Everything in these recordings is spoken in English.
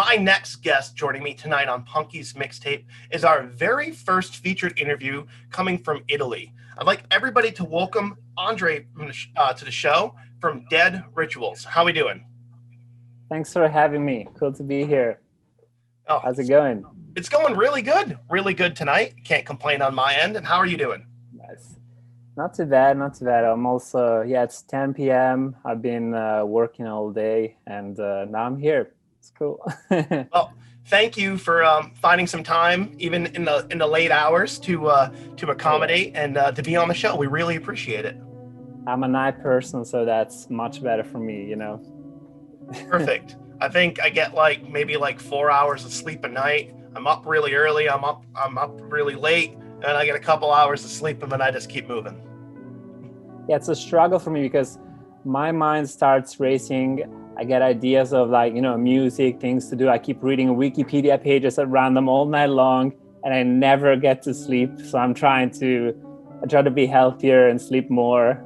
my next guest joining me tonight on Punky's Mixtape is our very first featured interview coming from Italy. I'd like everybody to welcome Andrea to the show from Dead Rituals. How we doing? Thanks for having me. Cool to be here. Oh, How's it going? it's going really good. Really good tonight. Can't complain on my end. And how are you doing? Nice. Not too bad, not too bad. I'm also, yeah, it's 10 p.m. I've been working all day and now I'm here. It's cool. Well, thank you for finding some time, even in the late hours, to accommodate and to be on the show. We really appreciate it. I'm a night person, so that's much better for me, Perfect. I think I get maybe 4 hours of sleep a night. I'm up really early. I'm up really late, and I get a couple hours of sleep, and then I just keep moving. Yeah, it's a struggle for me because my mind starts racing. I get ideas of music, things to do. I keep reading Wikipedia pages at random all night long, and I never get to sleep. So I try to be healthier and sleep more.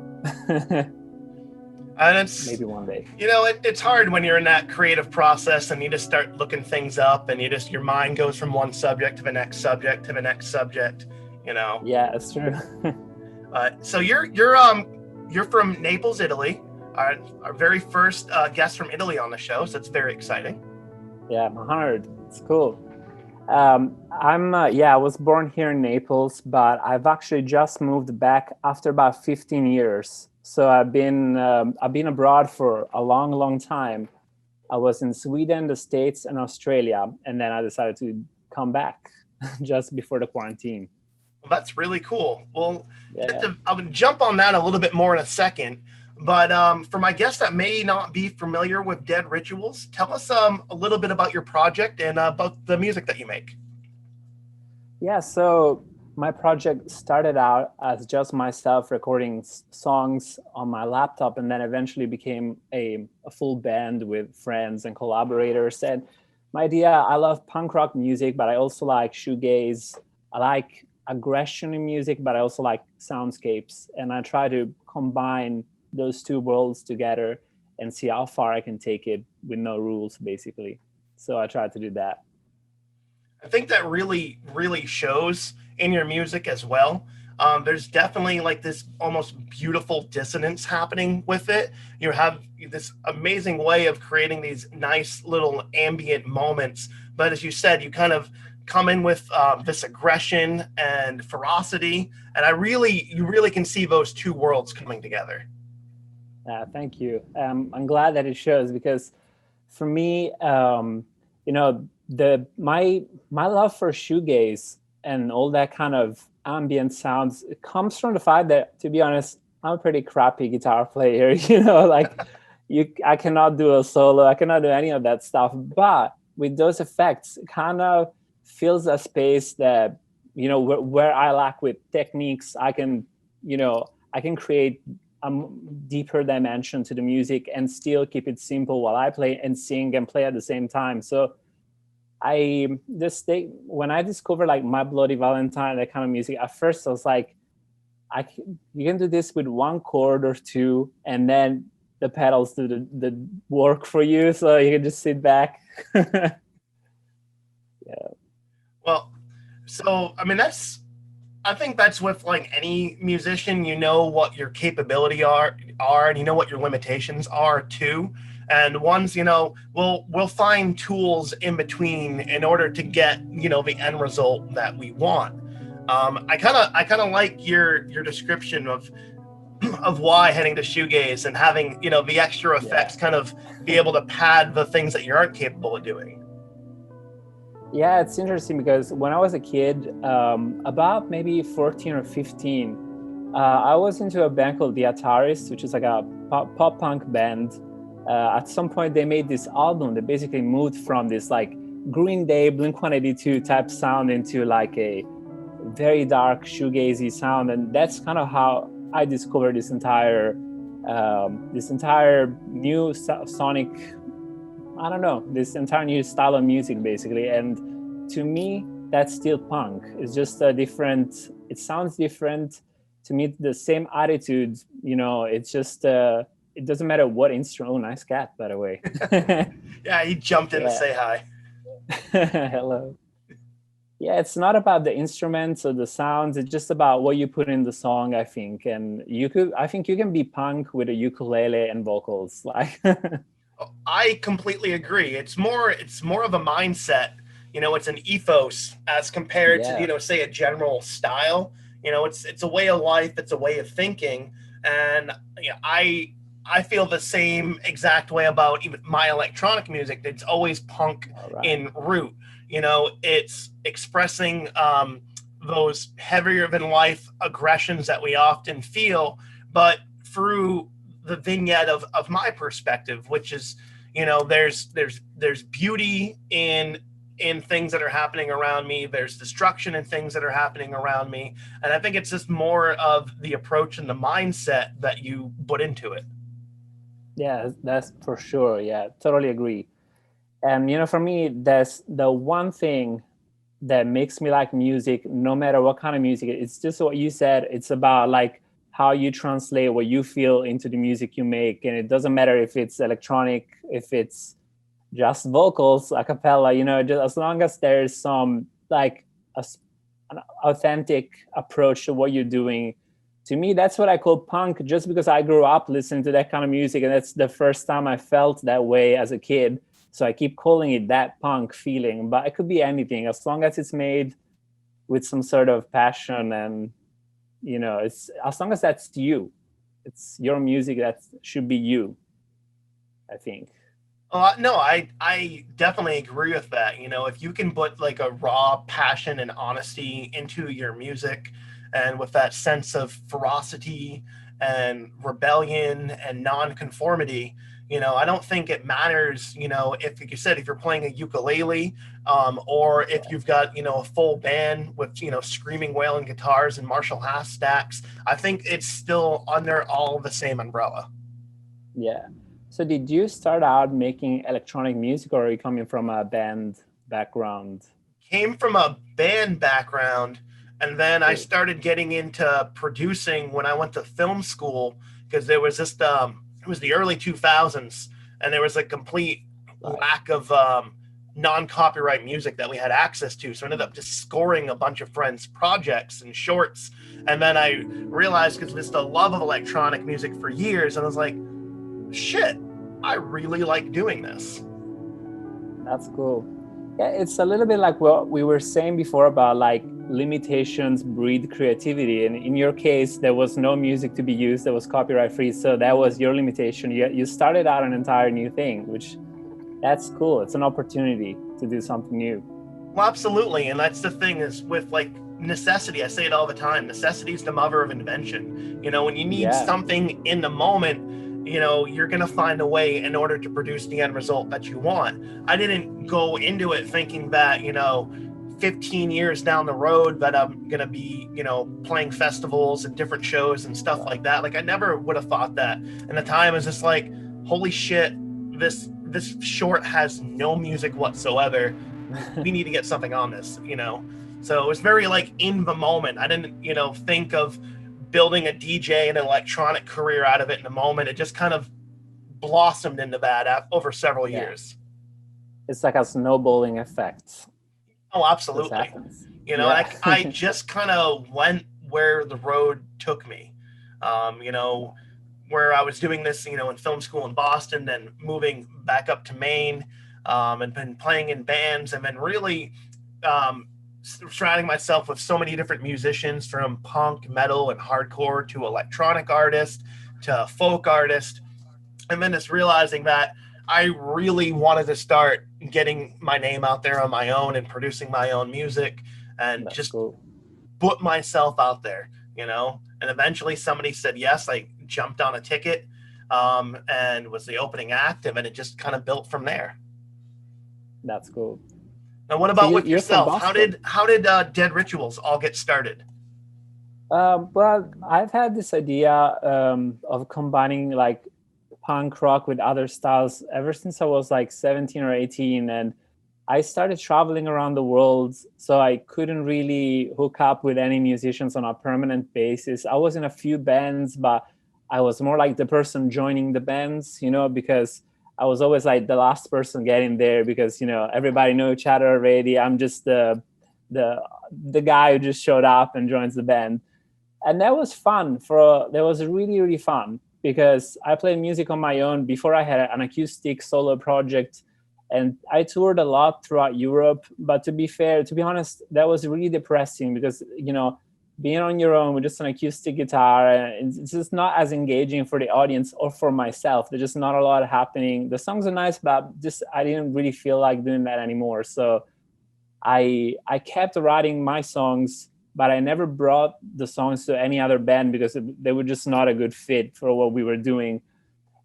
And it's maybe one day. It's hard when you're in that creative process and you just start looking things up, and your mind goes from one subject to the next subject to the next subject. Yeah, that's true. So you're from Naples, Italy. Our very first guest from Italy on the show, so it's very exciting. Yeah, I'm honored. It's cool. I was born here in Naples, but I've actually just moved back after about 15 years. So I've been abroad for a long, long time. I was in Sweden, the States, and Australia, and then I decided to come back just before the quarantine. Well, that's really cool. Well, yeah. I would jump on that a little bit more in a second. But for my guests that may not be familiar with Dead Rituals, tell us a little bit about your project and about the music that you make. Yeah, so my project started out as just myself recording songs on my laptop, and then eventually became a full band with friends and collaborators. And my idea, I love punk rock music, but I also like shoegaze. I like aggression in music, but I also like soundscapes. And I try to combine those two worlds together and see how far I can take it with no rules, basically. So I try to do that. I think that really, really shows in your music as well. There's definitely this almost beautiful dissonance happening with it. You have this amazing way of creating these nice little ambient moments. But as you said, you kind of come in with this aggression and ferocity. And you really can see those two worlds coming together. Thank you. I'm glad that it shows because for me, my love for shoegaze and all that kind of ambient sounds, it comes from the fact that, to be honest, I'm a pretty crappy guitar player. I cannot do a solo, I cannot do any of that stuff. But with those effects, it kind of fills a space that where I lack with techniques. I can create a deeper dimension to the music and still keep it simple while I play and sing and play at the same time. So when I discovered My Bloody Valentine, that kind of music, at first I was like, you can do this with one chord or two, and then the pedals do the work for you, so you can just sit back. Yeah. Well, so I think that's with any musician. You know what your capability are, and you know what your limitations are too. And ones, we'll find tools in between in order to get the end result that we want. I kind of like your description of why heading to shoegaze and having the extra effects kind of be able to pad the things that you aren't capable of doing. Yeah, it's interesting because when I was a kid, about maybe 14 or 15, I was into a band called The Ataris, which is like a pop punk band. At some point, they made this album that basically moved from this Green Day, Blink-182 type sound into a very dark shoegazy sound, and that's kind of how I discovered this entire new sonic. I don't know, this entire new style of music, basically. And to me, that's still punk. It's just it sounds different. To me, the same attitude, it's just, it doesn't matter what instrument. Oh, nice cat, by the way. Yeah, he jumped in to say hi. Hello. Yeah, it's not about the instruments or the sounds. It's just about what you put in the song, I think. And I think you can be punk with a ukulele and vocals. Like, I completely agree. It's more of a mindset. It's an ethos as compared to, yeah, say a general style. It's a way of life, it's a way of thinking. And I feel the same exact way about even my electronic music. It's always punk all right. in root. It's expressing those heavier than life aggressions that we often feel, but through the vignette of my perspective, which is, there's beauty in things that are happening around me. There's destruction in things that are happening around me, and I think it's just more of the approach and the mindset that you put into it. Yeah, that's for sure. Yeah, totally agree. And, for me, that's the one thing that makes me like music, no matter what kind of music. It's just what you said. It's about like how you translate what you feel into the music you make. And it doesn't matter if it's electronic, if it's just vocals, a cappella, just as long as there's some like an authentic approach to what you're doing. To me, that's what I call punk, just because I grew up listening to that kind of music. And that's the first time I felt that way as a kid. So I keep calling it that punk feeling, but it could be anything as long as it's made with some sort of passion. And, it's as long as that's you, it's your music that should be you, I think. No, I definitely agree with that. If you can put like a raw passion and honesty into your music, and with that sense of ferocity and rebellion and nonconformity, I don't think it matters. If like you said, if you're playing a ukulele, or if you've got a full band with screaming, wailing guitars and Marshall Hass stacks, I think it's still under all the same umbrella. Yeah. So did you start out making electronic music, or are you coming from a band background? Came from a band background, and then I Cool. started getting into producing when I went to film school, because there was just it was the early 2000s, and there was a complete Right. lack of non-copyright music that we had access to, so I ended up just scoring a bunch of friends projects and shorts. And then I realized, because just the love of electronic music for years, and I was like, shit, I really like doing this. That's cool. Yeah, it's a little bit like what we were saying before about like limitations breed creativity. And in your case, there was no music to be used that was copyright free. So that was your limitation. You started out an entire new thing, which that's cool. It's an opportunity to do something new. Well, absolutely, and that's the thing is with like necessity. I say it all the time. Necessity is the mother of invention. When you need Yeah, something in the moment, you're gonna find a way in order to produce the end result that you want. I didn't go into it thinking that 15 years down the road that I'm gonna be playing festivals and different shows and stuff right. like that. Like I never would have thought that. And the time is just like, holy shit, this short has no music whatsoever. We need to get something on this. So it was very like in the moment. I didn't think of building a DJ and an electronic career out of it in a moment. It just kind of blossomed into that over several Yeah. years. It's like a snowballing effect. Oh, This absolutely. happens. And Yeah. I just kind of went where the road took me. Where I was doing this, in film school in Boston, then moving back up to Maine, and been playing in bands, and then really um, surrounding myself with so many different musicians, from punk, metal, and hardcore to electronic artist to folk artist, and then just realizing that I really wanted to start getting my name out there on my own and producing my own music and That's just cool. put myself out there. And eventually somebody said yes. I jumped on a ticket, and was the opening act, and then it just kind of built from there. That's cool. Now, what So about with you're from yourself? How Boston. did Dead Rituals all get started? Well, I've had this idea of combining like punk rock with other styles ever since I was like 17 or 18. And I started traveling around the world. So I couldn't really hook up with any musicians on a permanent basis. I was in a few bands, but I was more like the person joining the bands, because I was always like the last person getting there because, you know, everybody knew each other already. I'm just the the guy who just showed up and joins the band. And that was fun. That was really, really fun because I played music on my own before I had an acoustic solo project, and I toured a lot throughout Europe. But to be fair, to be honest, that was really depressing because, you know, being on your own with just an acoustic guitar, it's just not as engaging for the audience or for myself. There's just not a lot happening. The songs are nice, but just I didn't really feel like doing that anymore. So I kept writing my songs, but I never brought the songs to any other band because they were just not a good fit for what we were doing.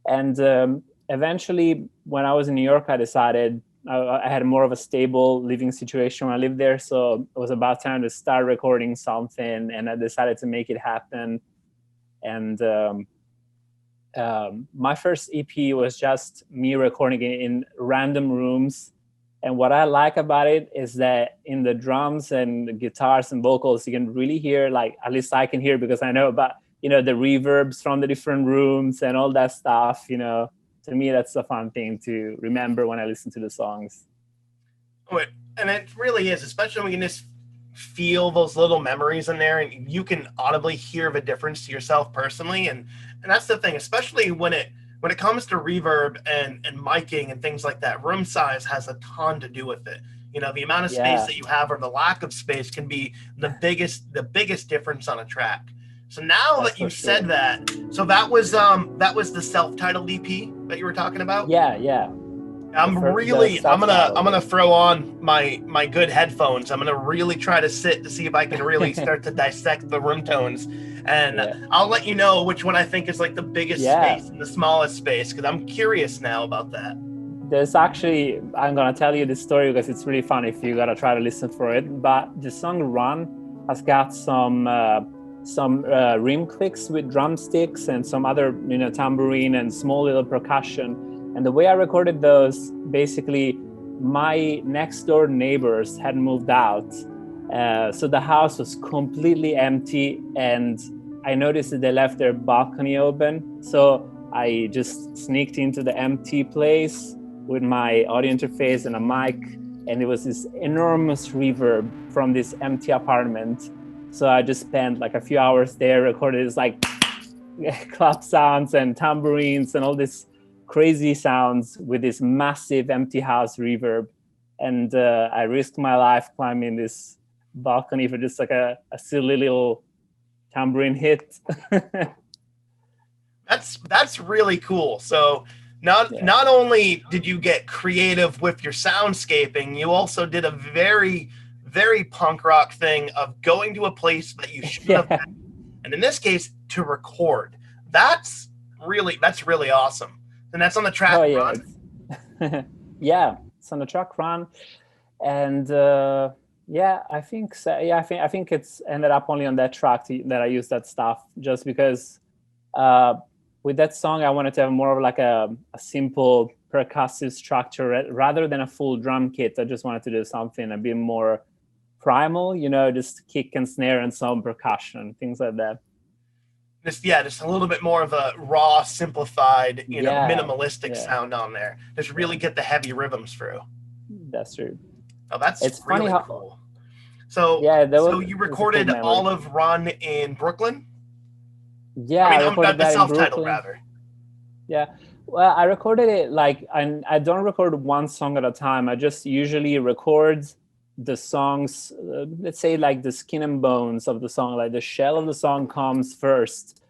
And eventually, when I was in New York, I decided I had more of a stable living situation when I lived there. So it was about time to start recording something, and I decided to make it happen. And my first EP was just me recording it in random rooms. And what I like about it is that in the drums and the guitars and vocals, you can really hear, like, at least I can hear because I know about, you know, the reverbs from the different rooms and all that stuff. You know, to me, that's a fun thing to remember when I listen to the songs. And it really is, especially when you can just feel those little memories in there, and you can audibly hear the difference to yourself personally. And that's the thing, especially when it comes to reverb and miking and things like that. Room size has a ton to do with it. You know, the amount of space Yeah. that you have or the lack of space can be the biggest difference on a track. So now That's that for you said sure. that, so that was the self-titled EP that you were talking about. Yeah. The I'm self-titled. gonna throw on my good headphones. I'm gonna really try to sit to see if I can really start to dissect the room tones, and Yeah. I'll let you know which one I think is like the biggest Yeah. space and the smallest space, because I'm curious now about that. There's actually, I'm gonna tell you this story because it's really fun if you gotta try to listen for it. But the song "Run" has got some rim clicks with drumsticks and some other, you know, tambourine and small little percussion. And the way I recorded those, basically, my next door neighbors had moved out, so the house was completely empty, and I noticed that they left their balcony open. So I just sneaked into the empty place with my audio interface and a mic, and it was this enormous reverb from this empty apartment. So I just spent like a few hours there, recorded this like clap sounds and tambourines and all this crazy sounds with this massive empty house reverb. And I risked my life climbing this balcony for just like a silly little tambourine hit. That's really cool. So not Yeah. not only did you get creative with your soundscaping, you also did a very punk rock thing of going to a place that you shouldn't have Yeah. been, and in this case to record. That's really awesome. And that's on the Oh track yeah. Run. Yeah. It's on the truck run. And yeah, I think so. Yeah, I think it's ended up only on that track that I used that stuff just because uh, with that song I wanted to have more of like a simple percussive structure rather than a full drum kit. I just wanted to do something a bit more primal, you know, just kick and snare and some percussion, things like that. Just a little bit more of a raw, simplified, Yeah, minimalistic yeah, sound on there. Just really yeah. get the heavy rhythms through. That's true. Oh, that's It's funny really how, cool. So, yeah, that so was you it was a cool recorded memory. all of Run in Brooklyn? Yeah, I I mean, recorded the that in self-titled Brooklyn. rather. Yeah. Well, I recorded it like I don't record one song at a time. I just usually record the songs, let's say like the skin and bones of the song, like the shell of the song comes first.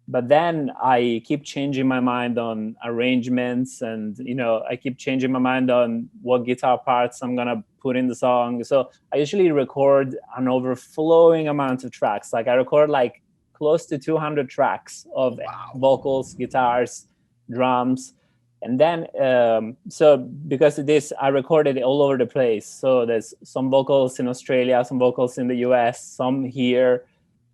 But then I keep changing my mind on arrangements, and you know, I keep changing my mind on what guitar parts I'm gonna put in the song. So I usually record an overflowing amount of tracks. Like I record like close to 200 tracks of Wow. vocals, guitars, drums. And then so because of this I recorded it all over the place. So there's some vocals in Australia, some vocals in the US, some here.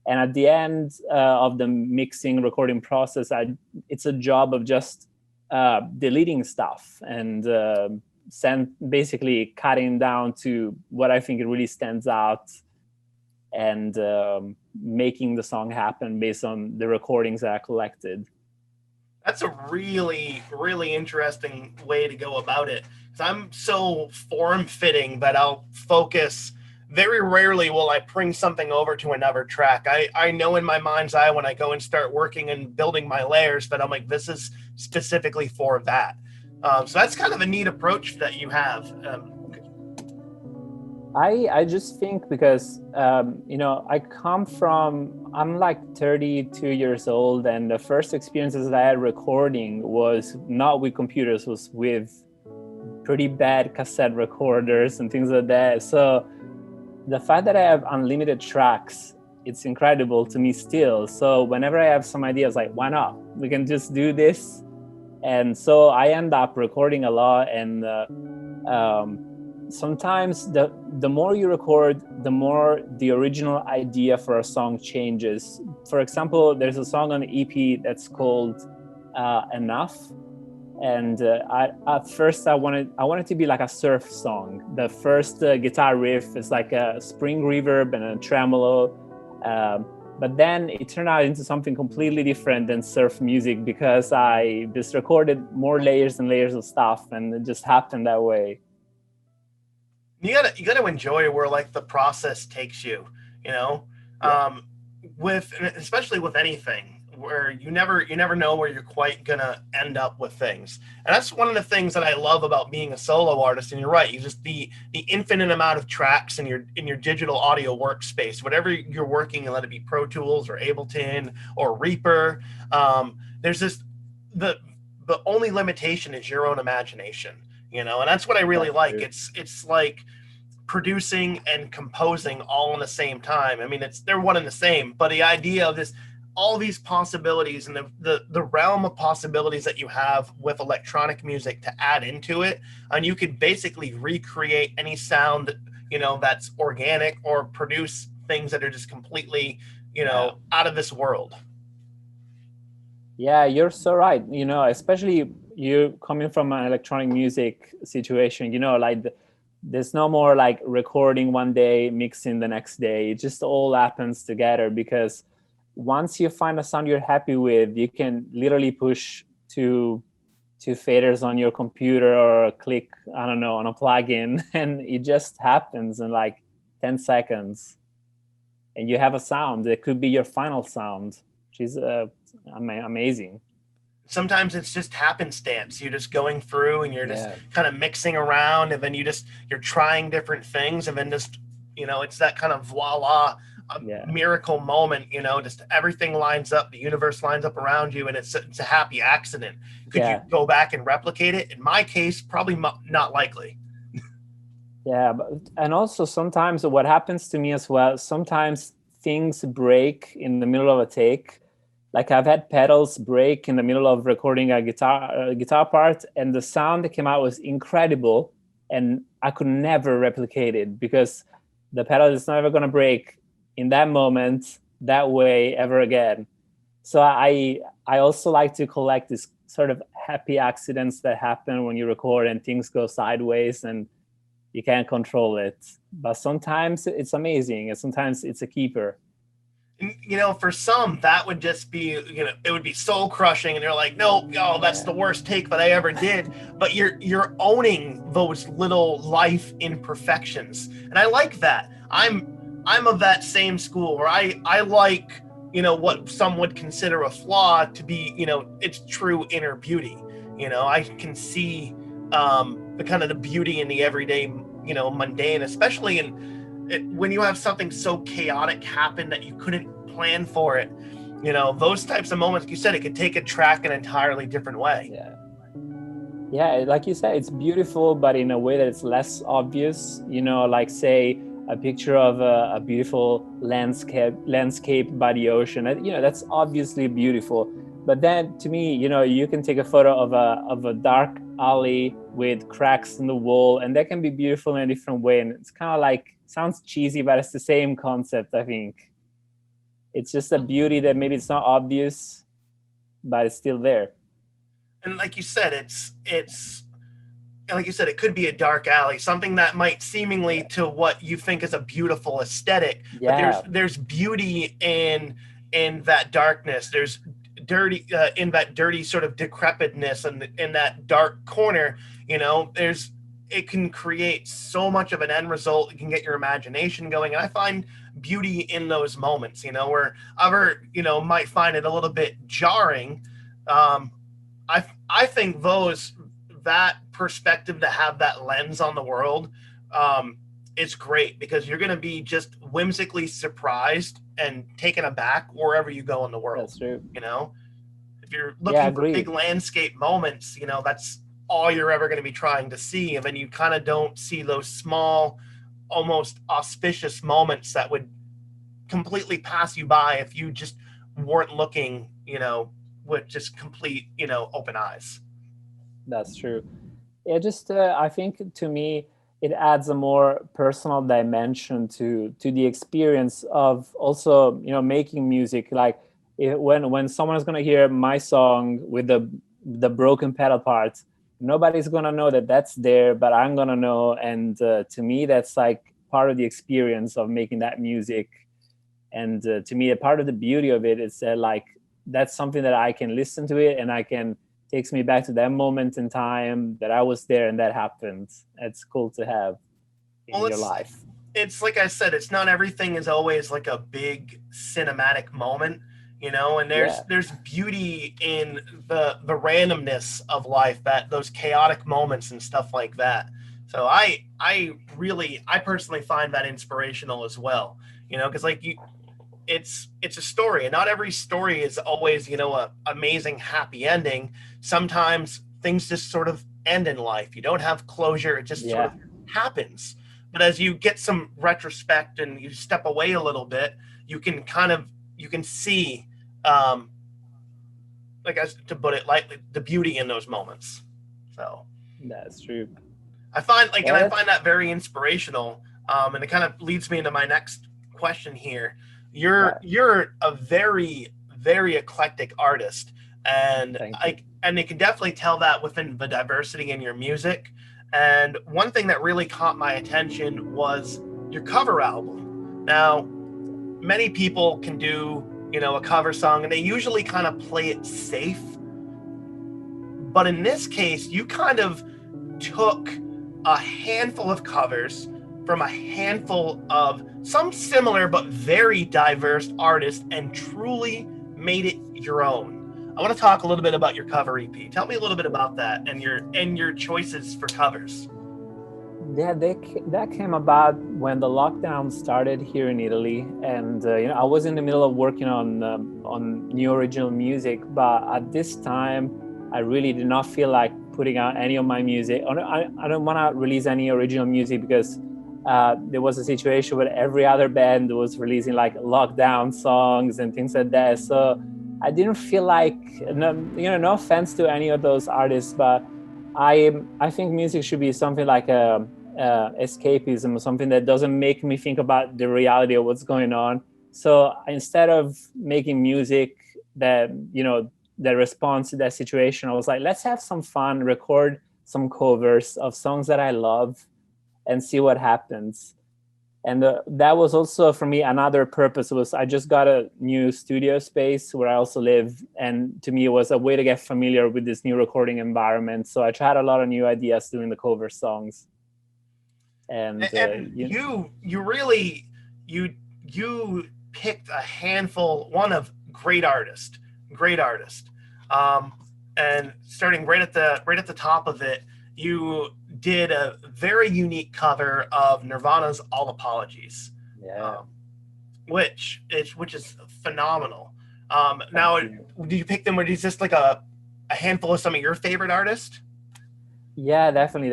And at the end of the mixing recording process, it's a job of just deleting stuff and basically cutting down to what I think it really stands out, and making the song happen based on the recordings that I collected. That's a really, really interesting way to go about it. 'Cause I'm so form fitting that I'll focus. Very rarely will I bring something over to another track. I know in my mind's eye when I go and start working and building my layers that I'm like, this is specifically for that. So that's kind of a neat approach that you have. I just think because you know, I'm like 32 years old, and the first experiences that I had recording was not with computers, was with pretty bad cassette recorders and things like that. So the fact that I have unlimited tracks, it's incredible to me still. So whenever I have some ideas, like, why not? We can just do this. And so I end up recording a lot, and sometimes the more you record, the more the original idea for a song changes. For example, there's a song on the EP that's called Enough, and at first I wanted to be like a surf song. The first guitar riff is like a spring reverb and a tremolo, but then it turned out into something completely different than surf music because I just recorded more layers and layers of stuff, and it just happened that way. You gotta enjoy where like the process takes you, you know, Yeah, um, with especially with anything where you never know where you're quite gonna end up with things, and that's one of the things that I love about being a solo artist. And you're right, you just the infinite amount of tracks in your digital audio workspace, whatever you're working, and let it be Pro Tools or Ableton or Reaper. There's just the the only limitation is your own imagination, you know, and that's what I really that's like. true. It's like producing and composing all in the same time. I mean, it's they're one and the same, but the idea of this, all these possibilities and the realm of possibilities that you have with electronic music to add into it, and you could basically recreate any sound, you know, that's organic or produce things that are just completely, you Yeah. know, out of this world. Yeah, you're so right. You know, especially you coming from an electronic music situation, you know, like there's no more like recording one day, mixing the next day. It just all happens together because once you find a sound you're happy with, you can literally push two faders on your computer or click, I don't know, on a plugin and it just happens in like 10 seconds and you have a sound that could be your final sound, which is amazing. Sometimes it's just happenstance. You're just going through and you're just Yeah. kind of mixing around, and then you're trying different things, and then just, you know, it's that kind of voila, a Yeah. miracle moment. You know, just everything lines up, the universe lines up around you, and it's a happy accident. Could you Yeah. go back and replicate it? In my case, probably not likely. Yeah, but, and also sometimes what happens to me as well, sometimes things break in the middle of a take. Like I've had pedals break in the middle of recording a guitar part, and the sound that came out was incredible, and I could never replicate it because the pedal is never going to break in that moment that way ever again. So I also like to collect these sort of happy accidents that happen when you record and things go sideways and you can't control it. But sometimes it's amazing, and sometimes it's a keeper. And, you know, for some that would just be, you know, it would be soul crushing, and they're like, no, oh, that's Yeah, the worst take that I ever did. But you're owning those little life imperfections, and I like that. I'm of that same school where I like, you know, what some would consider a flaw to be, you know, its true inner beauty. You know, I can see the kind of the beauty in the everyday, you know, mundane, especially when you have something so chaotic happen that you couldn't plan for it. You know, those types of moments, like you said, it could take a track an entirely different way. yeah, yeah. Like you said, it's beautiful, but in a way that it's less obvious. You know, like say a picture of a beautiful landscape by the ocean. You know, that's obviously beautiful. But then, to me, you know, you can take a photo of a dark alley with cracks in the wall, and that can be beautiful in a different way. And it's kind of like sounds cheesy, but it's the same concept. I think it's just a beauty that maybe it's not obvious, but it's still there. And like you said, it's like you said, it could be a dark alley, something that might seemingly Yeah, to what you think is a beautiful aesthetic, but yeah, there's beauty in that darkness. There's in that dirty sort of decrepitness and in that dark corner, there's it can create so much of an end result. It can get your imagination going. And I find beauty in those moments, where other, might find it a little bit jarring. Um, I think that perspective, to have that lens on the world, is great, because you're going to be just whimsically surprised and taken aback wherever you go in the world. That's true. If you're Yeah, looking for big agreed. landscape moments, that's all you're ever going to be trying to see. And then you kind of don't see those small, almost auspicious moments that would completely pass you by if you just weren't looking, with just complete, open eyes. That's true. Yeah, just I think to me it adds a more personal dimension to the experience of also making music. Like when someone is gonna hear my song with the broken pedal parts, nobody's gonna know that that's there, but I'm gonna know. And to me, that's like part of the experience of making that music. And to me, a part of the beauty of it is that like that's something that I can listen to it and I can takes me back to that moment in time that I was there and that happened. It's cool to have in Well, your life. it's like I said, it's not everything is always like a big cinematic moment, and Yeah, there's beauty in the randomness of life, that those chaotic moments and stuff like that. So I personally find that inspirational as well, because like it's a story, and not every story is always, a amazing happy ending. Sometimes things just sort of end in life. You don't have closure. It just sort of yeah, happens. But as you get some retrospect and you step away a little bit, you can see, um, like, as to put it lightly, the beauty in those moments. So that's true. and Yeah, I that's find that very inspirational. And it kind of leads me into my next question here. You're right. you're a very, very eclectic artist, and Thank you. and you can definitely tell that within the diversity in your music. And one thing that really caught my attention was your cover album. Now, many people can do, a cover song, and they usually kind of play it safe. But in this case, you kind of took a handful of covers from a handful of some similar but very diverse artists and truly made it your own. I want to talk a little bit about your cover EP. Tell me a little bit about that and your choices for covers. Yeah, that came about when the lockdown started here in Italy, and I was in the middle of working on new original music. But at this time, I really did not feel like putting out any of my music. I don't want to release any original music because there was a situation where every other band was releasing like lockdown songs and things like that. So I didn't feel like, no offense to any of those artists, but I think music should be something like a escapism, or something that doesn't make me think about the reality of what's going on. So instead of making music that that responds to that situation, I was like, let's have some fun, record some covers of songs that I love, and see what happens. And that was also for me another purpose. Was I just got a new studio space where I also live, and to me it was a way to get familiar with this new recording environment. So I tried a lot of new ideas doing the cover songs. And And you really you you picked a handful, one of great artist. um and starting right at the top of it, you did a very unique cover of Nirvana's All Apologies, yeah, um which is phenomenal. Now, thank you. did you pick them, or is this like a handful of some of your favorite artists? Yeah, definitely.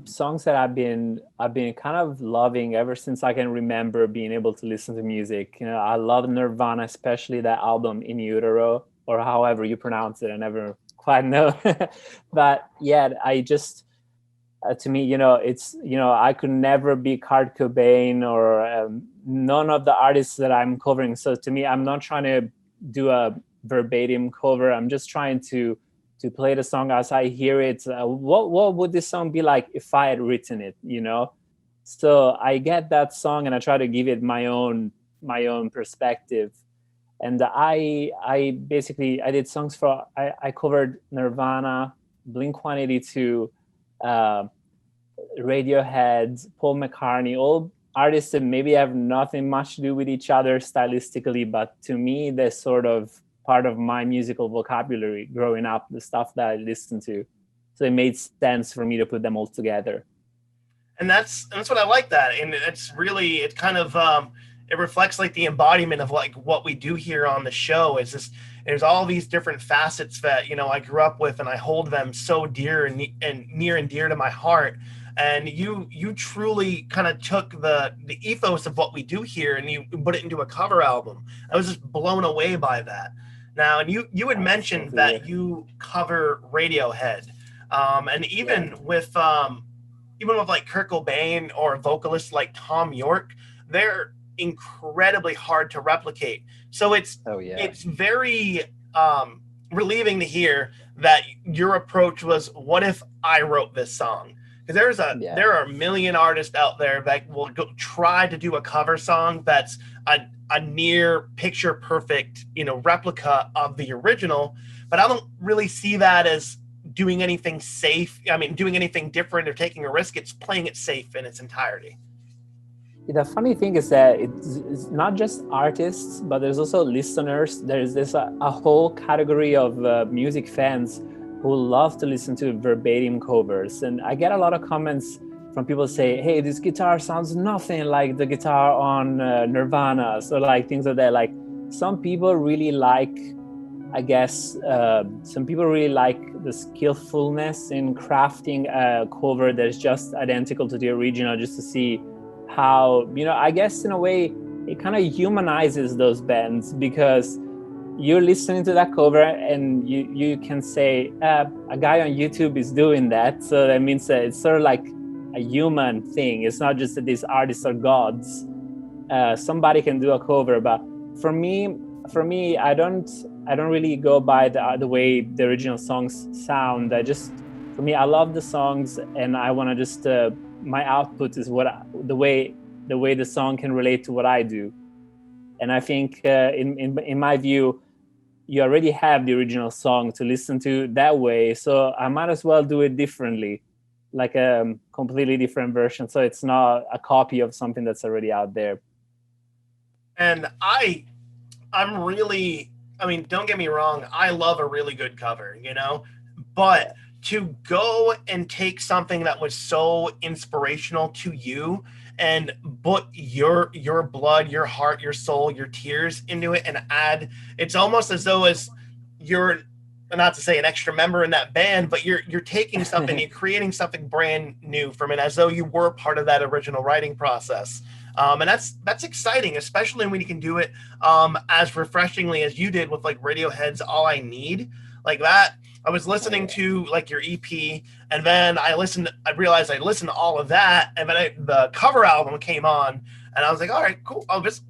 Songs that I've been kind of loving ever since I can remember being able to listen to music. I love Nirvana, especially that album In Utero, or however you pronounce it. I never quite know, but yeah, I just to me, it's I could never be Kurt Cobain or none of the artists that I'm covering. So to me, I'm not trying to do a verbatim cover. I'm just trying to play the song as I hear it. What would this song be like if I had written it? So I get that song and I try to give it my own perspective. And I basically I did songs for I covered Nirvana, Blink 182, Radiohead, Paul McCartney, all artists that maybe have nothing much to do with each other stylistically, but to me, they're sort of part of my musical vocabulary growing up, the stuff that I listened to. So it made sense for me to put them all together. And that's what I like that, and it's really it kind of it reflects like the embodiment of like what we do here on the show. Is this there's all these different facets that I grew up with, and I hold them so dear and near and dear to my heart. And you truly kind of took the ethos of what we do here and you put it into a cover album. I was just blown away by that. Now, and you had That's cool mentioned to that hear. you cover Radiohead, and Yeah. even with like Kurt Cobain or vocalists like Tom York, they're incredibly hard to replicate. So Oh yeah. it's very relieving to hear that your approach was, what if I wrote this song? Because Yeah. there are a million artists out there that will try to do a cover song that's a near picture perfect replica of the original, but I don't really see that as doing anything safe. I mean, doing anything different or taking a risk. It's playing it safe in its entirety. The funny thing is that it's not just artists, but there's also listeners. There's this a whole category of music fans who love to listen to verbatim covers, and I get a lot of comments from people say, "Hey, this guitar sounds nothing like the guitar on Nirvana," so like things like that. Like some people really like, I guess, some people really like the skillfulness in crafting a cover that's just identical to the original, just to see how, I guess in a way it kind of humanizes those bands, because you're listening to that cover and you can say a guy on YouTube is doing that, so that means that it's sort of like a human thing. It's not just that these artists are gods. Somebody can do a cover, but for me I don't really go by the way the original songs sound. For me, I love the songs, and I want to just my output is the way the song can relate to what I do. And I think in my view, you already have the original song to listen to that way, so I might as well do it differently, like a completely different version, so it's not a copy of something that's already out there. And I'm really, I mean, don't get me wrong, I love a really good cover, but Yeah. to go and take something that was so inspirational to you and put your blood, your heart, your soul, your tears into it and add, it's almost as though as you're, not to say an extra member in that band, but you're taking something, you're creating something brand new from it, as though you were part of that original writing process. And that's exciting, especially when you can do it as refreshingly as you did with like Radiohead's "All I Need," like that. I was Oh listening yeah. to like your EP, and then I realized I listened to all of that, and then the cover album came on, and I was like, all right, cool. Oh, this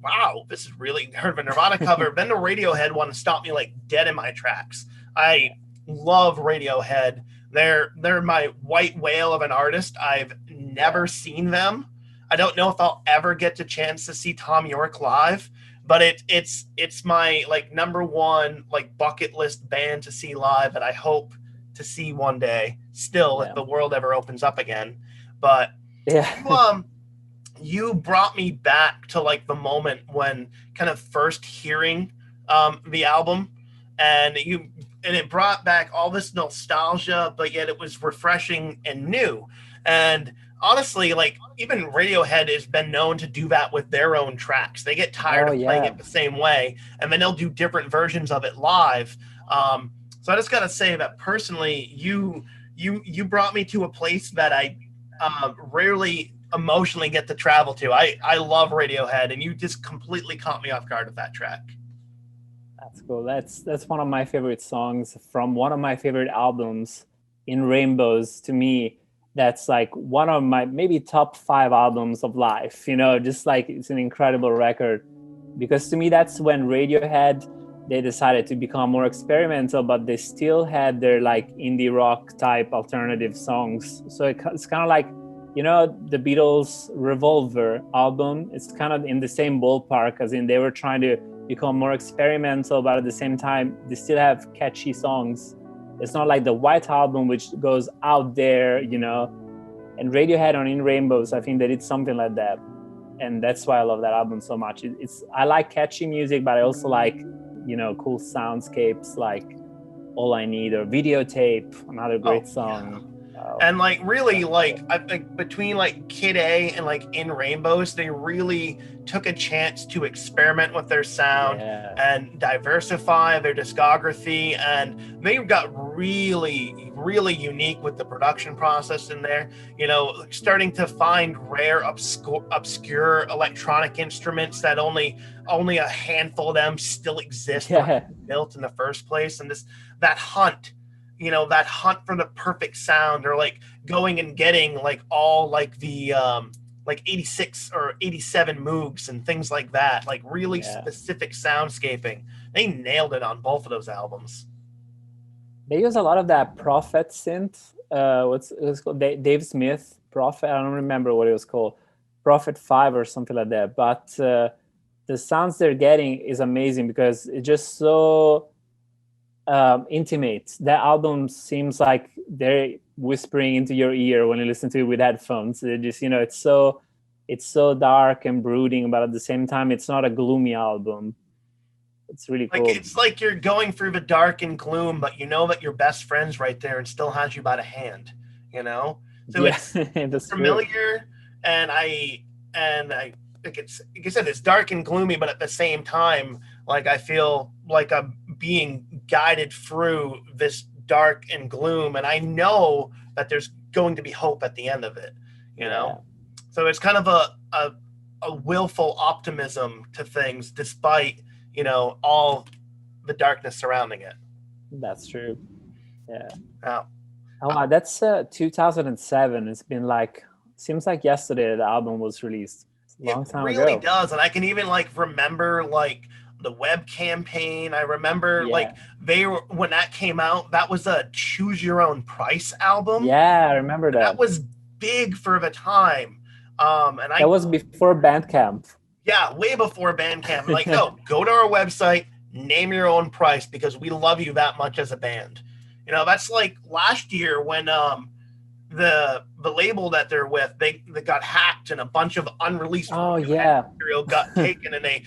is really heard of a Nirvana cover. Then the Radiohead one stopped me like dead in my tracks. I love Radiohead. They're my white whale of an artist. I've never Yeah. seen them. I don't know if I'll ever get the chance to see Tom York live, but it's my like number one like bucket list band to see live that I hope to see one day. Still, if Yeah. the world ever opens up again. But Yeah. you you brought me back to like the moment when kind of first hearing the album, and it brought back all this nostalgia, but yet it was refreshing and new. And honestly, like even Radiohead has been known to do that with their own tracks. They get tired Oh of playing yeah. it the same way, and then they'll do different versions of it live. So I just gotta say that personally, you brought me to a place that I rarely emotionally get to travel to. I love Radiohead, and you just completely caught me off guard with that track. That's cool. That's one of my favorite songs from one of my favorite albums, In Rainbows. To me, that's like one of my maybe top 5 albums of life. Just like it's an incredible record, because to me that's when Radiohead, they decided to become more experimental, but they still had their like indie rock type alternative songs. So it's kind of like, the Beatles Revolver album. It's kind of in the same ballpark, as in they were trying to become more experimental, but at the same time they still have catchy songs. It's not like the White Album, which goes out there, you know. And Radiohead on In Rainbows, I think they did something like that, and that's why I love that album so much. I like catchy music, but I also like, you know, cool soundscapes like All I Need or Videotape, another great song. And like really, like I think between like Kid A and like In Rainbows, they really took a chance to experiment with their sound and diversify their discography, and they got really, really unique with the production process in there. You know, starting to find rare, obscure electronic instruments that only a handful of them still exist or built in the first place, and that hunt. You know, that hunt for the perfect sound, or like going and getting like all like the like 86 or 87 Moogs and things like that, like really specific soundscaping. They nailed it on both of those albums. They use a lot of that Prophet synth. What's it was called? Dave Smith Prophet. I don't remember what it was called. Prophet 5 or something like that. But the sounds they're getting is amazing because it's just so intimate. That album seems like they're whispering into your ear when you listen to it with headphones. It just, you know, it's so dark and brooding, but at the same time it's not a gloomy album. It's really cool. Like it's like you're going through the dark and gloom, but you know that your best friend's right there and still has you by the hand, you know? So it's familiar true. and I think it's, like I said, it's dark and gloomy, but at the same time, like I feel like I'm being guided through this dark and gloom, and I know that there's going to be hope at the end of it, you know? So it's kind of a willful optimism to things despite, you know, all the darkness surrounding it. That's true. Yeah. Oh, wow, that's 2007. It's been like, seems like yesterday the album was released. It's a long time ago. It really does. And I can even like remember like the web campaign. I remember like when that came out, that was a Choose Your Own Price album. Yeah, I remember that. That was big for the time. That was before Bandcamp. Yeah, way before Bandcamp. Like, no, go to our website, name your own price because we love you that much as a band. You know, that's like last year when the label that they're with, they got hacked and a bunch of unreleased material got taken, and they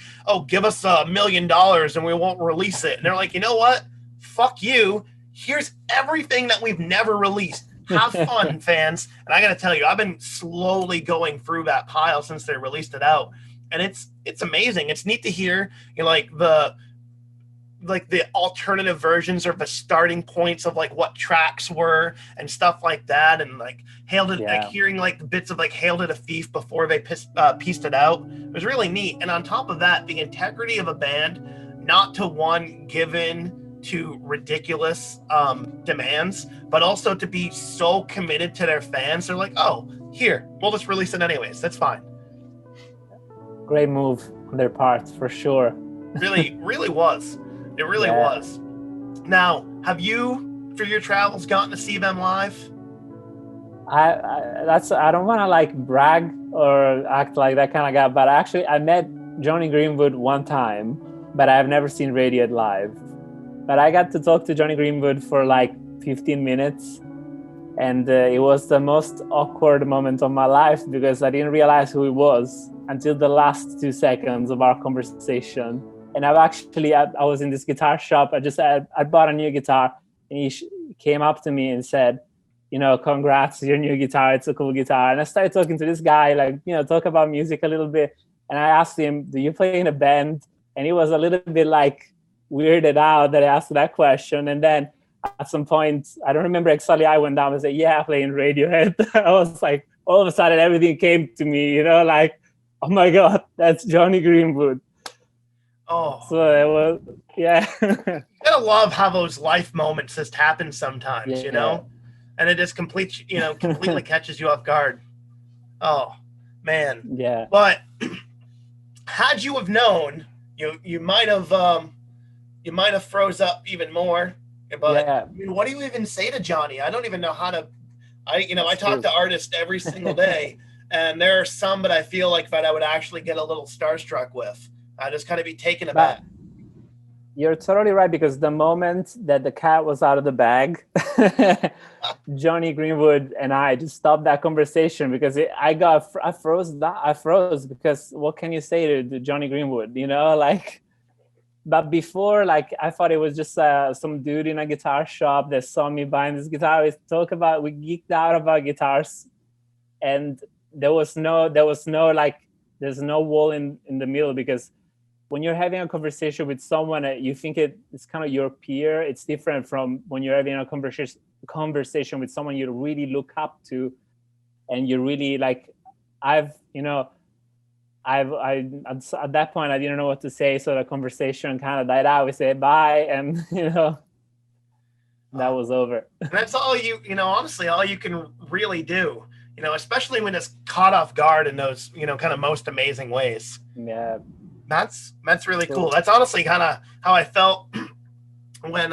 give us $1 million and we won't release it. And they're like, you know what? Fuck you. Here's everything that we've never released. Have fun, fans. And I got to tell you, I've been slowly going through that pile since they released it out. And it's amazing. It's neat to hear, you know, like the alternative versions or the starting points of like what tracks were and stuff like that. And like like hearing like the bits of like Hail to the Thief before they pieced it out. It was really neat. And on top of that, the integrity of a band, not to one given to ridiculous demands, but also to be so committed to their fans. They're like, oh, here, we'll just release it anyways. That's fine. Great move on their part, for sure. Really was. It really was. Now, have you, for your travels, gotten to see them live? I don't want to like brag or act like that kind of guy, but actually I met Johnny Greenwood one time, but I've never seen Radiohead live. But I got to talk to Johnny Greenwood for like 15 minutes, and it was the most awkward moment of my life because I didn't realize who he was until the last 2 seconds of our conversation. And I was in this guitar shop. I bought a new guitar, and he came up to me and said, you know, congrats, your new guitar. It's a cool guitar. And I started talking to this guy, like, you know, talk about music a little bit. And I asked him, do you play in a band? And he was a little bit like weirded out that I asked that question. And then at some point, I don't remember exactly, I went down and said, yeah, I play in Radiohead. I was like, all of a sudden, everything came to me, you know, like, oh my God, that's Johnny Greenwood. Oh, so it was, yeah. You gotta love how those life moments just happen sometimes, you know, and it just completely catches you off guard. Oh, man. Yeah. But had you have known, you might have froze up even more. But I mean, what do you even say to Johnny? I don't even know how to. I talk to artists every single day, and there are some that I feel like that I would actually get a little starstruck with. I just kind of be taken aback. You're totally right, because the moment that the cat was out of the bag, Johnny Greenwood and I just stopped that conversation, because I froze because what can you say to Johnny Greenwood, like. But before, like, I thought it was just some dude in a guitar shop that saw me buying this guitar. We geeked out about guitars, and there's no wall in the middle, because when you're having a conversation with someone that you think it's kind of your peer, it's different from when you're having a conversation with someone you really look up to, and you really like. At that point I didn't know what to say, so the conversation kind of died out. We said bye, and that was over. And that's all honestly, all you can really do. Especially when it's caught off guard in those kind of most amazing ways. Yeah, that's really cool. That's honestly kind of how I felt when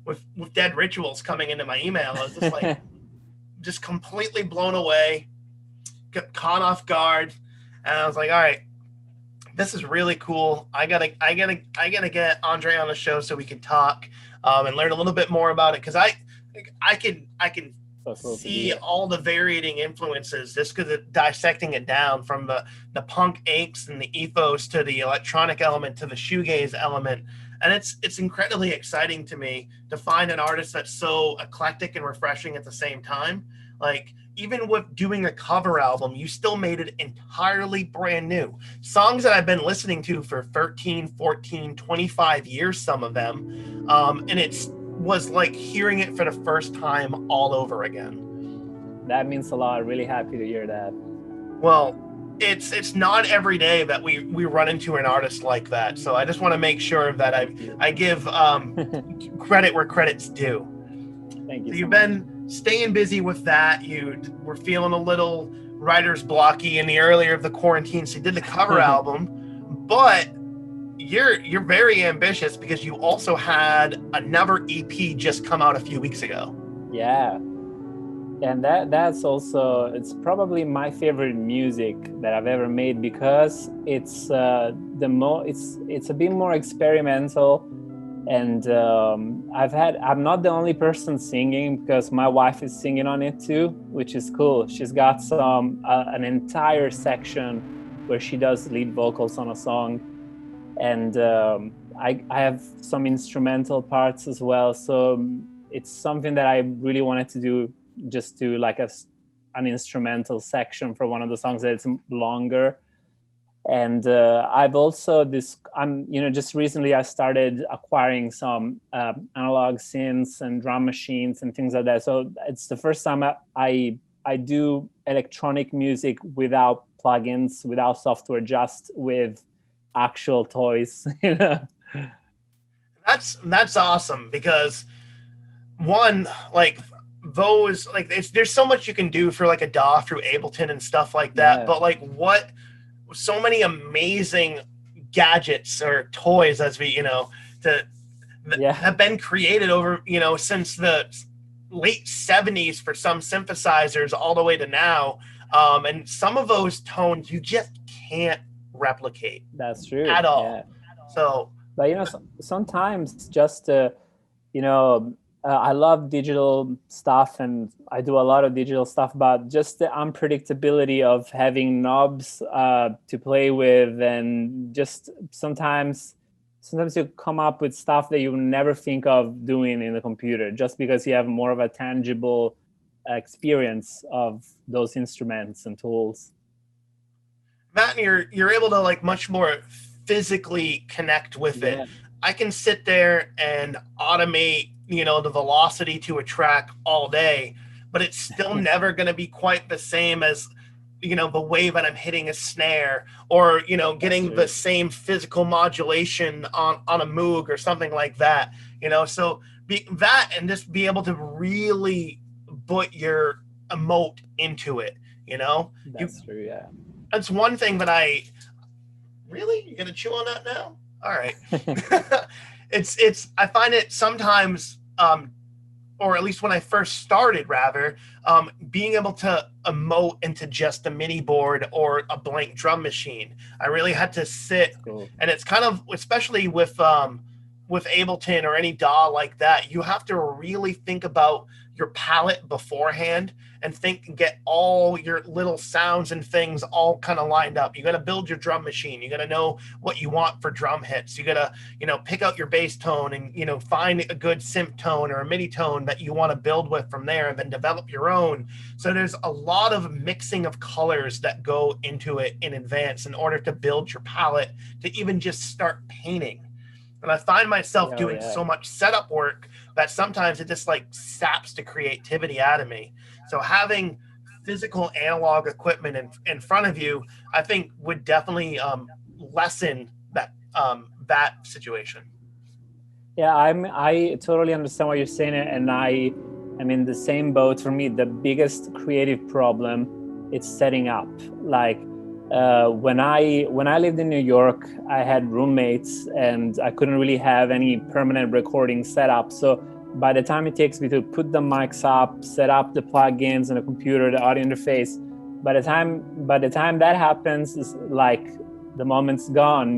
with Dead Rituals coming into my email. I was just like just completely blown away, caught off guard. And I was like, all right, this is really cool. I gotta get Andrea on the show so we can talk and learn a little bit more about it, because I can see all the varying influences just because of dissecting it down from the punk apes and the ethos to the electronic element to the shoegaze element. And it's incredibly exciting to me to find an artist that's so eclectic and refreshing at the same time. Like, even with doing a cover album, you still made it entirely brand new. Songs that I've been listening to for 13, 14, 25 years, some of them. And it was like hearing it for the first time all over again. That means a lot. Really happy to hear that. Well, it's not every day that we run into an artist like that. So I just want to make sure that I give credit where credit's due. Thank you. So you've been staying busy with that. You were feeling a little writer's blocky in the earlier of the quarantine, so you did the cover album, but you're very ambitious because you also had another EP just come out a few weeks ago. Yeah, and that's also, it's probably my favorite music that I've ever made, because it's it's a bit more experimental. And I'm not the only person singing, because my wife is singing on it too, which is cool. She's got an entire section where she does lead vocals on a song, and I have some instrumental parts as well. So it's something that I really wanted to do, just do like an instrumental section for one of the songs that it's longer. And I've also just recently I started acquiring some analog synths and drum machines and things like that. So it's the first time I do electronic music without plugins, without software, just with actual toys. That's awesome, because one, like those, like there's so much you can do for like a DAW through Ableton and stuff like that. Yeah. But like so many amazing gadgets or toys, as we have been created over since the late 70s for some synthesizers all the way to now, and some of those tones you just can't replicate. That's true at all. Yeah. So but sometimes just I love digital stuff, and I do a lot of digital stuff, but just the unpredictability of having knobs to play with, and just sometimes you come up with stuff that you never think of doing in the computer, just because you have more of a tangible experience of those instruments and tools. Matt, you're able to like much more physically connect with it. I can sit there and automate the velocity to a track all day, but it's still never going to be quite the same as the way that I'm hitting a snare, or getting the same physical modulation on a Moog or something like that. So that, and just be able to really put your emote into it. That's true. Yeah, that's one thing that you're gonna chew on that now. All right. I find it sometimes, or at least when I first started, rather, being able to emote into just a mini board or a blank drum machine. I really had to sit, and it's kind of, especially with with Ableton or any DAW like that, you have to really think about your palette beforehand and think and get all your little sounds and things all kind of lined up. You got to build your drum machine. You got to know what you want for drum hits. You got to, pick out your bass tone and, find a good synth tone or a MIDI tone that you want to build with from there and then develop your own. So there's a lot of mixing of colors that go into it in advance in order to build your palette to even just start painting. And I find myself doing so much setup work that sometimes it just like saps the creativity out of me. So having physical analog equipment in front of you, I think would definitely lessen that situation. Yeah, I totally understand what you're saying, and I'm in the same boat. For me, the biggest creative problem is setting up. Like when I lived in New York, I had roommates, and I couldn't really have any permanent recording setup. So by the time it takes me to put the mics up, set up the plugins and the computer, the audio interface, by the time that happens, it's like the moment's gone,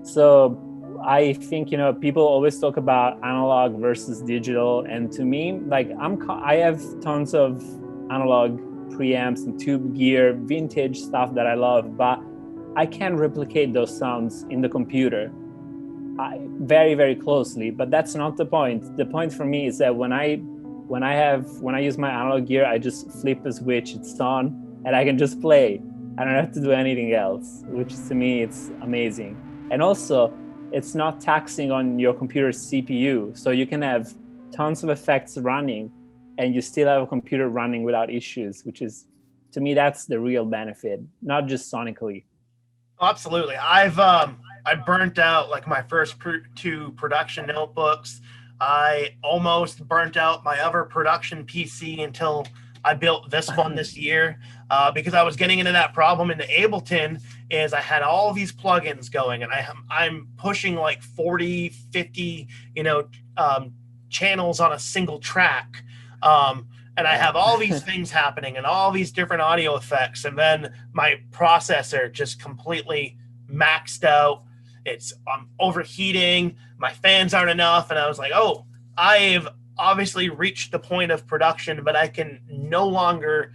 So I think, people always talk about analog versus digital. And to me, like I have tons of analog preamps and tube gear, vintage stuff that I love, but I can't replicate those sounds in the computer very, very closely. But that's not the point. The point for me is that when I use my analog gear, I just flip a switch, it's on, and I can just play. I don't have to do anything else, which to me, it's amazing. And also, it's not taxing on your computer's CPU. So you can have tons of effects running and you still have a computer running without issues, which is, to me, that's the real benefit, not just sonically. Absolutely. I burnt out like my first two production notebooks. I almost burnt out my other production PC until I built this one this year because I was getting into that problem in the Ableton is I had all these plugins going and I'm pushing like 40, 50, channels on a single track. And I have all these things happening and all these different audio effects. And then my processor just completely maxed out. I'm overheating. My fans aren't enough. And I was like, oh, I've obviously reached the point of production, but I can no longer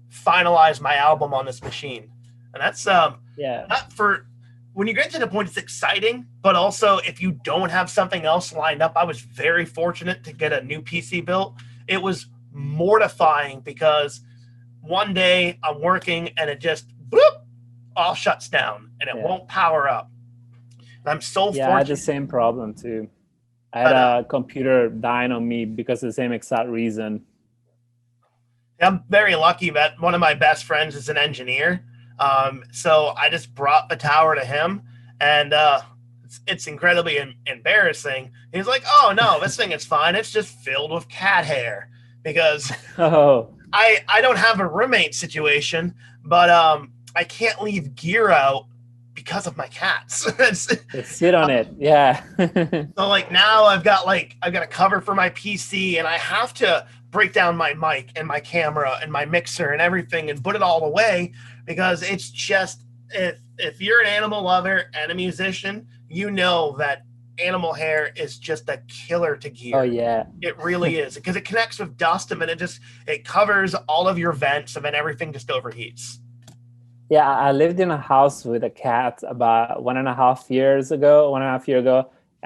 finalize my album on this machine. And that's not for when you get to the point, it's exciting, but also if you don't have something else lined up, I was very fortunate to get a new PC built. It was mortifying because one day I'm working and it just boop, all shuts down and it won't power up. And I'm so fortunate. I had the same problem too. I had a computer dying on me because of the same exact reason. I'm very lucky that one of my best friends is an engineer. So I just brought the tower to him and it's incredibly embarrassing. He's like, oh no, this thing is fine. It's just filled with cat hair because I don't have a roommate situation, but I can't leave gear out because of my cats. Sit on it. Yeah. So like now I've got a cover for my PC and I have to break down my mic and my camera and my mixer and everything and put it all away because it's just if you're an animal lover and a musician, you know that animal hair is just a killer to gear. Oh yeah. It really is because it connects with dust and then it covers all of your vents and then everything just overheats. Yeah, I lived in a house with a cat about 1.5 years ago, and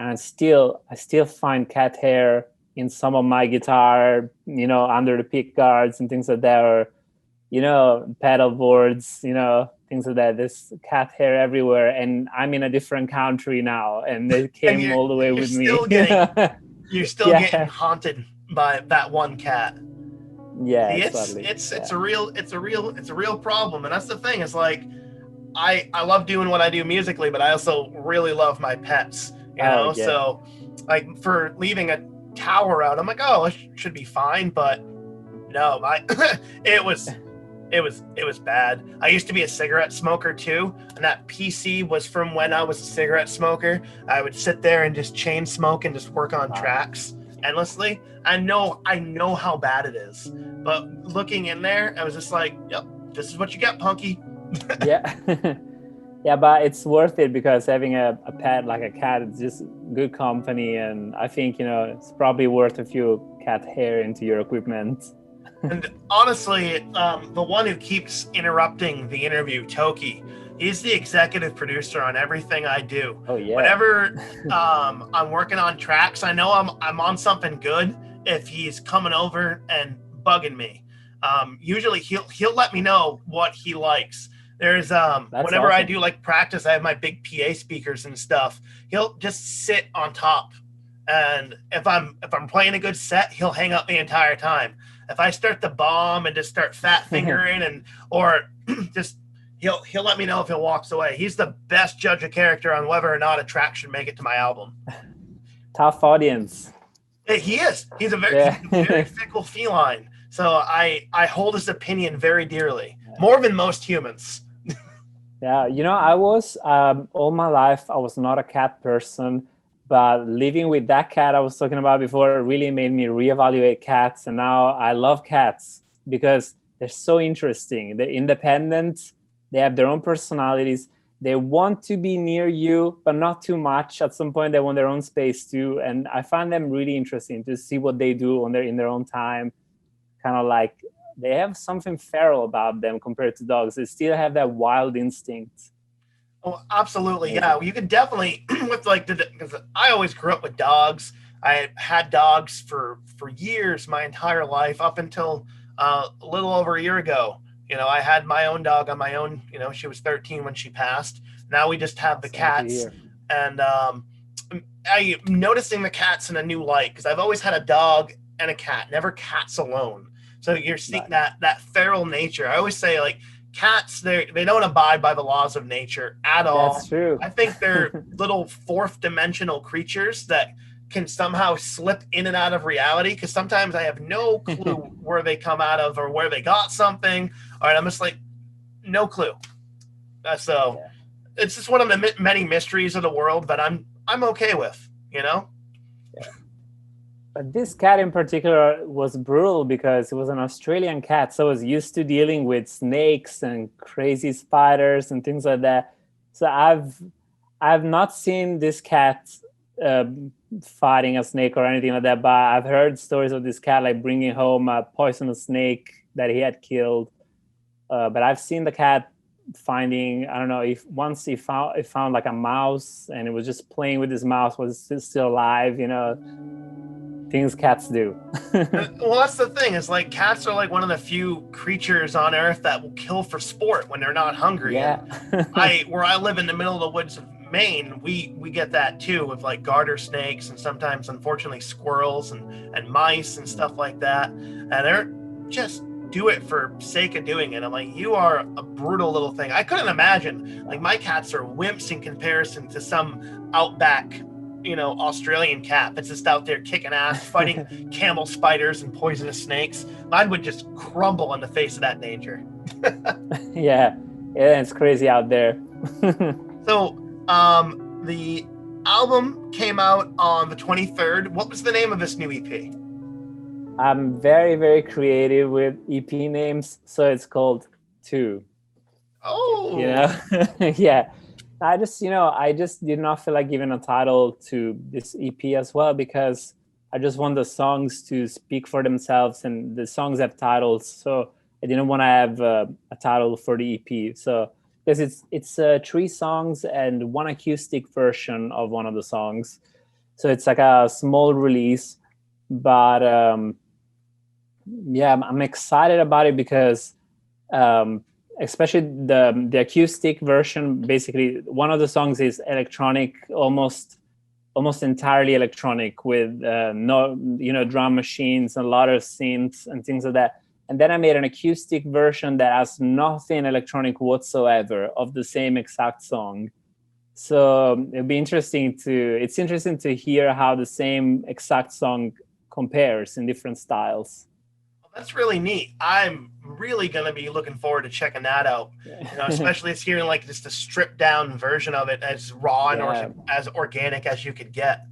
I still find cat hair in some of my guitar, under the pick guards and things like that, or, pedal boards, things like that. There's cat hair everywhere, and I'm in a different country now, and they came all the way with me. You're still getting haunted by that one cat. Yeah, it's a real problem, and that's the thing. It's like I love doing what I do musically, but I also really love my pets. So like for leaving a tower out, I'm like, oh, it should be fine, but no, it was bad. I used to be a cigarette smoker too, and that PC was from when I was a cigarette smoker. I would sit there and just chain smoke and just work on tracks endlessly. I know how bad it is, but looking in there, I was just like, yep, this is what you get, Punky. Yeah. Yeah, but it's worth it because having a pet like a cat is just good company, and I think it's probably worth a few cat hair into your equipment. And honestly, the one who keeps interrupting the interview, Toki, he's the executive producer on everything I do. Oh yeah. Whenever I'm working on tracks, I know I'm on something good if he's coming over and bugging me. Usually he'll let me know what he likes. There's That's whenever I awesome. do like practice, I have my big PA speakers and stuff. He'll just sit on top, and if I'm playing a good set, he'll hang up the entire time. If I start to bomb and just start fat fingering and or just he'll let me know if he walks away. He's the best judge of character on whether or not a track should make it to my album. Tough audience. He is. He's Yeah. a very fickle feline. So I hold his opinion very dearly, more than most humans. Yeah, I was all my life I was not a cat person, but living with that cat I was talking about before really made me reevaluate cats, and now I love cats because they're so interesting. They're independent, they have their own personalities. They want to be near you, but not too much. At some point, they want their own space too, and I find them really interesting to see what they do on in their own time. Kind of like they have something feral about them compared to dogs. They still have that wild instinct. Oh, absolutely. Yeah, Amazing. you could definitely with like because I always grew up with dogs. I had dogs for years, my entire life, up until a little over a year ago. I had my own dog on my own. She was 13 when she passed. Now we just have the Same to cats, hear. and I'm noticing the cats in a new light because I've always had a dog and a cat, never cats alone. So you're seeing Right. that feral nature. I always say like cats, they don't abide by the laws of nature at That's all. true. I think they're little fourth dimensional creatures that can somehow slip in and out of reality because sometimes I have no clue where they come out of or where they got something. All right, I'm just like no clue. So Yeah. it's just one of the many mysteries of the world that I'm okay with. Yeah. But this cat in particular was brutal because it was an Australian cat, so I was used to dealing with snakes and crazy spiders and things like that. So I've not seen this cat uh, fighting a snake or anything like that, but I've heard stories of this cat like bringing home a poisonous snake that he had killed. But I've seen the cat finding, I don't know, if once he found like a mouse and it was just playing with his mouse, was still alive, things cats do. Well, that's the thing. Is like cats are like one of the few creatures on Earth that will kill for sport when they're not hungry. And Yeah. where I live in the middle of the woods of Maine, we get that too with like garter snakes and sometimes, unfortunately, squirrels and mice and stuff like that. And they're just do it for sake of doing it. I'm like, you are a brutal little thing. I couldn't imagine. Like my cats are wimps in comparison to some outback Australian cat that's just out there kicking ass, fighting camel spiders and poisonous snakes. Mine would just crumble in the face of that danger. Yeah. Yeah, it's crazy out there. So, the album came out on the 23rd. What was the name of this new EP? I'm very, very creative with EP names, so it's called Two. Oh, Yeah. I just did not feel like giving a title to this EP as well because I just want the songs to speak for themselves and the songs have titles. So I didn't want to have a title for the EP. So because it's three songs and one acoustic version of one of the songs. So it's like a small release, but yeah, I'm excited about it because especially the acoustic version. Basically, one of the songs is electronic, almost entirely electronic with no drum machines and a lot of synths and things like that. And then I made an acoustic version that has nothing electronic whatsoever of the same exact song. So it's interesting to hear how the same exact song compares in different styles. that's really neat. I'm really gonna be looking forward to checking that out. Yeah. Especially it's hearing like just a stripped down version of it, as raw and Yeah. as organic as you could get.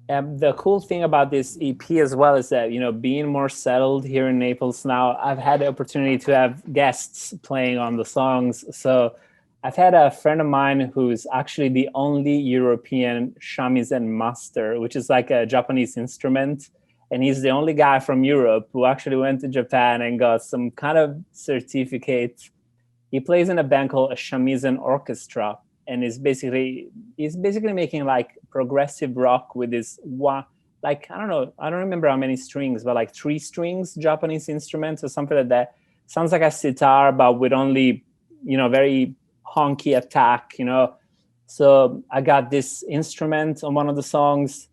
The cool thing about this EP as well is that, being more settled here in Naples now, I've had the opportunity to have guests playing on the songs. So I've had a friend of mine who's actually the only European shamisen master, which is like a Japanese instrument. And he's the only guy from Europe who actually went to Japan and got some kind of certificate. He plays in a band called a shamisen orchestra, and he's basically making like progressive rock with this one, like, I don't know, I don't remember how many strings, but like 3 strings Japanese instruments or something like that. Sounds like a sitar, but with only, very honky attack, So I got this instrument on one of the songs.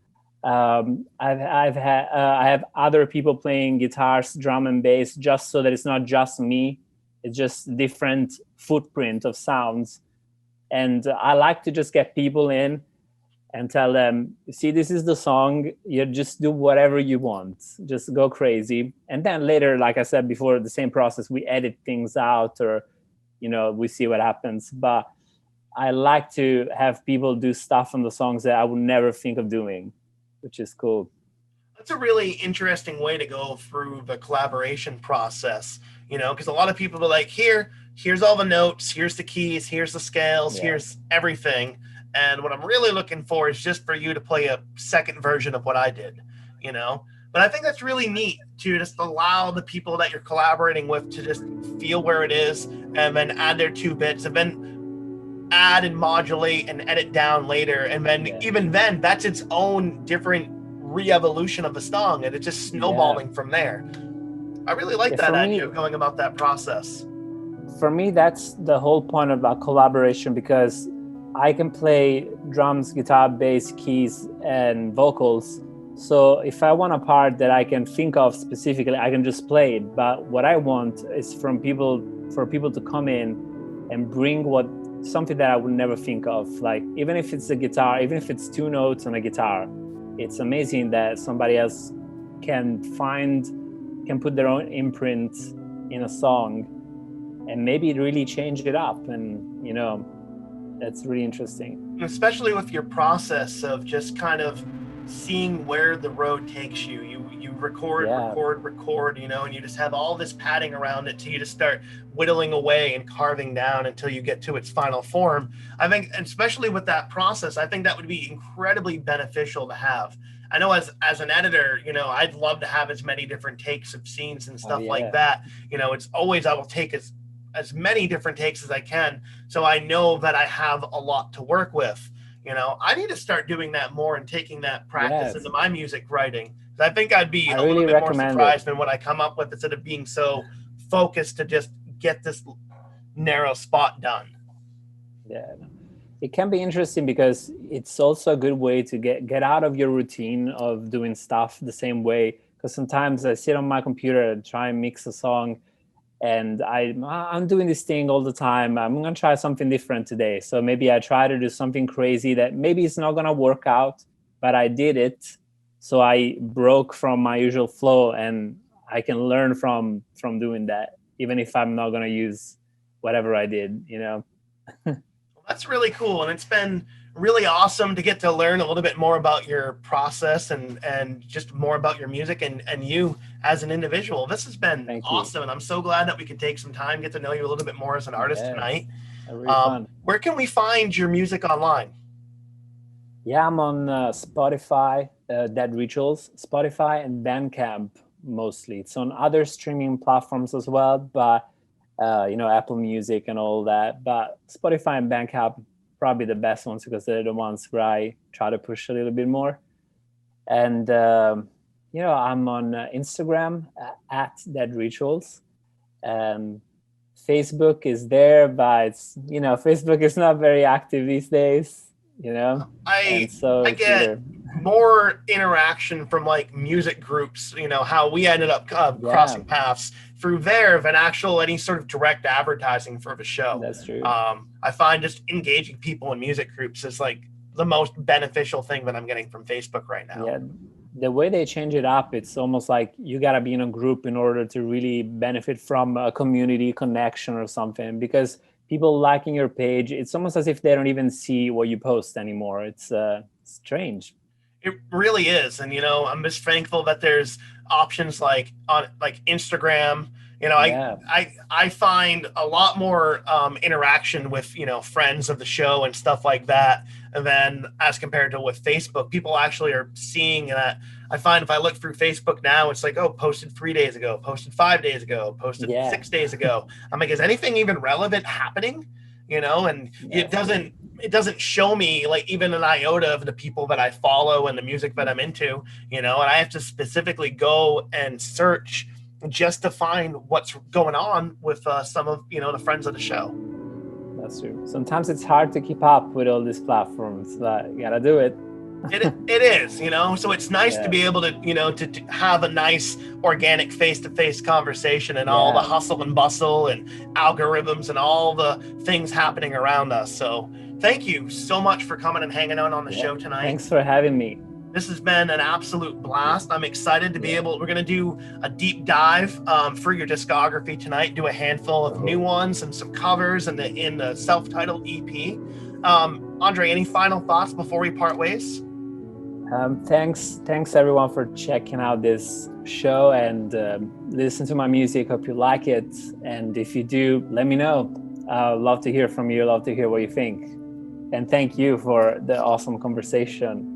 I have other people playing guitars, drum and bass, just so that it's not just me. It's just different footprint of sounds. And I like to just get people in and tell them, see, this is the song. You just do whatever you want. Just go crazy. And then later, like I said before, the same process, we edit things out, or, we see what happens. But I like to have people do stuff on the songs that I would never think of doing, which is cool. That's a really interesting way to go through the collaboration process, because a lot of people are like, here's all the notes, here's the keys, here's the scales, Yeah. here's everything. And what I'm really looking for is just for you to play a second version of what I did, you know? But I think that's really neat to just allow the people that you're collaborating with to just feel where it is and then add their 2 bits and then add and modulate and edit down later. And then even then, that's its own different re-evolution of the song, and it's just snowballing from there. I really like that idea of going about that process. For me, that's the whole point about collaboration, because I can play drums, guitar, bass, keys, and vocals. So if I want a part that I can think of specifically, I can just play it. But what I want is for people to come in and bring something that I would never think of. Like, even if it's a guitar, even if it's 2 notes on a guitar, it's amazing that somebody else can put their own imprint in a song and maybe really change it up. And, that's really interesting. Especially with your process of just kind of seeing where the road takes you. You record, and you just have all this padding around it till you just start whittling away and carving down until you get to its final form. I think, especially with that process, I think that would be incredibly beneficial to have. I know as an editor, I'd love to have as many different takes of scenes and stuff like that. It's always, I will take as many different takes as I can, so I know that I have a lot to work with. I need to start doing that more and taking that practice into my music writing. I think I'd be a little bit more surprised than what I come up with, instead of being so focused to just get this narrow spot done. Yeah, it can be interesting because it's also a good way to get out of your routine of doing stuff the same way. Because sometimes I sit on my computer and try and mix a song, and I'm doing this thing all the time. I'm going to try something different today. So maybe I try to do something crazy that maybe it's not going to work out, but I did it. So I broke from my usual flow, and I can learn from doing that, even if I'm not going to use whatever I did, That's really cool. And it's been really awesome to get to learn a little bit more about your process and just more about your music and you as an individual. This has been awesome. And I'm so glad that we could take some time, get to know you a little bit more as an artist tonight. Really fun. Where can we find your music online? Yeah, I'm on Spotify, Dead Rituals, Spotify, and Bandcamp mostly. It's on other streaming platforms as well, but Apple Music and all that. But Spotify and Bandcamp, probably the best ones, because they're the ones where I try to push a little bit more. And I'm on Instagram at Dead Rituals. Facebook is there, but it's, Facebook is not very active these days. I get more interaction from like music groups, how we ended up crossing paths through there than any sort of direct advertising for the show. That's true. I find just engaging people in music groups is like the most beneficial thing that I'm getting from Facebook right now. Yeah, the way they change it up, it's almost like you got to be in a group in order to really benefit from a community connection or something, because people liking your page, it's almost as if they don't even see what you post anymore. It's strange. It really is. And, I'm just thankful that there's options like on Instagram You know, Yeah. I find a lot more interaction with, you know, friends of the show and stuff like that than as compared to with Facebook. People actually are seeing that. I find if I look through Facebook now, it's like, oh, posted 3 days ago, posted 5 days ago, posted Yeah. 6 days ago. I'm like, is anything even relevant happening? You know, and That's true. it doesn't show me like even an iota of the people that I follow and the music that I'm into, you know, and I have to specifically go and search just to find what's going on with some of, you know, the friends of the show. That's true. Sometimes it's hard to keep up with all these platforms, but you gotta do it. It is, you know, so it's nice to Yeah. be able to, you know, to have a nice organic face-to-face conversation and all the Yeah. hustle and bustle and algorithms and all the things happening around us. So thank you so much for coming and hanging out on the Yeah. show tonight. Thanks for having me. This has been an absolute blast. I'm excited to be Yeah. able, we're going to do a deep dive for your discography tonight, do a handful of new ones and some covers in the self-titled EP. Andre, any final thoughts before we part ways? Thanks everyone for checking out this show and listen to my music. Hope you like it, and if you do, let me know. Love to hear from you. Love to hear what you think, and thank you for the awesome conversation.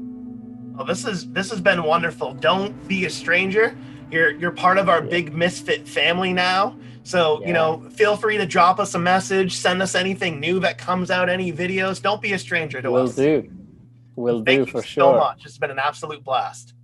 Well, this has been wonderful. Don't be a stranger. You're part of our big Misfit family now. So, you know, feel free to drop us a message, send us anything new that comes out, any videos. Don't be a stranger to us. Will do Thank you for so sure. much. It's been an absolute blast.